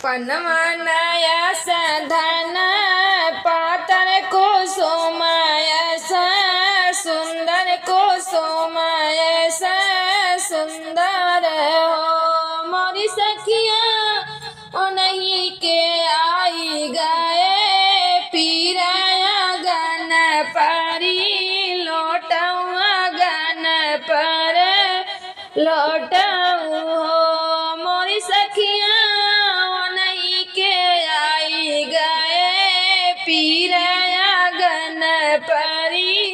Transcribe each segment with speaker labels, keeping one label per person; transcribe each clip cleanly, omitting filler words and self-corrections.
Speaker 1: पनमनया सधन पातर कुसुमय सुंदर कुसुमय सुंदर हो मोरी सखिया उन्हीं के आई गए पीराया गन परी लोटवा गन पर लोटऊ हो मोरी सखिया उन्हीं के आई गए पीराया गन परी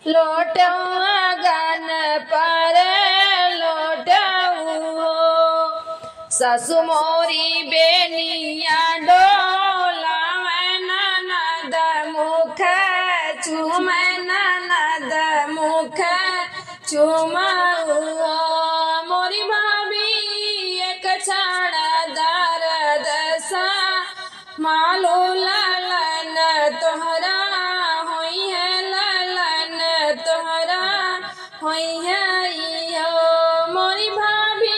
Speaker 1: लोटवा गन पर लोटऊ हो सासु मोरी बेनिया डोला ननद मुख चूमै ननद मुख चूमाऊ मोरी भाभी एक क्षण दर्द सा मालू ललन तोहरा होई है ललन तोहरा होई है इहो मोरी भाभी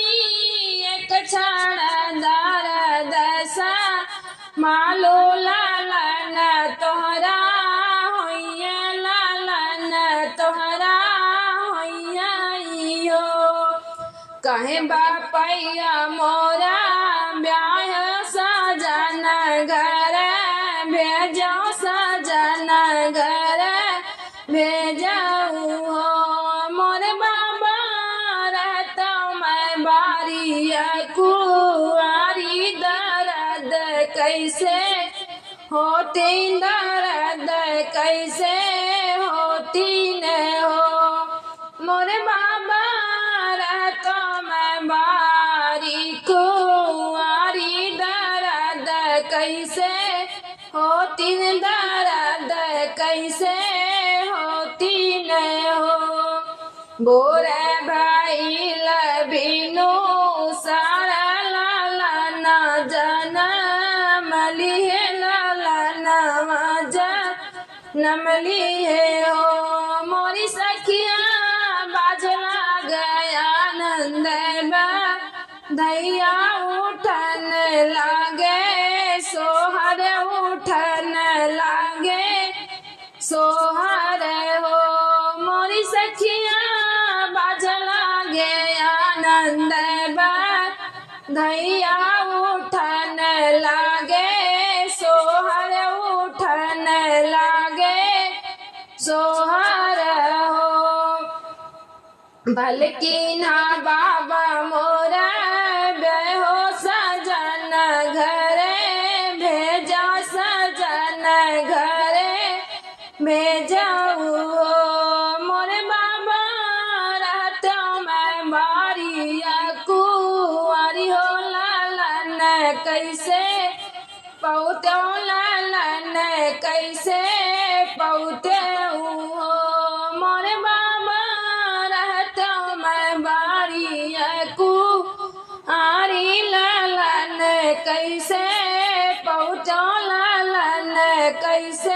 Speaker 1: एक क्षण दर्द सा मालू ललन तोहरा होई है ललन तोहरा होई है इहो कहे बापैया मोरा ब्याह सजन घर भेजो सजन घर भेजाऊ हो मोर बाबा रहता मैं बारिया कुआरी दर्द कैसे होती दर्द कैसे होती न हो मोर बाबा रहता मैं बारी कुआरी दर्द कैसे होती दर्द कैसे होती न हो बोरे भाई लबिनु सारा लाला जनम लिए लाला जनम लिए हो मोरी सखिया बाजला गया नंद दैया उठन लागे सोहर उठन लागे सोहर हो मोरी सखिया बाजला गया नंद दैया उठन लागे सोहर उठन लागे सोहर हो बल्कि ना बाबा मोरा बेहो सजन घरे भेजा सजन घरे भेजाऊ हो मोरे बाबा रहता मैं बारिया कुआरी हो लालन कैसे पौतो लालन कैसे पौते हो मोरे बाबा रहता मैं बारिया कुआरी लालन कैसे पौतो लालन कैसे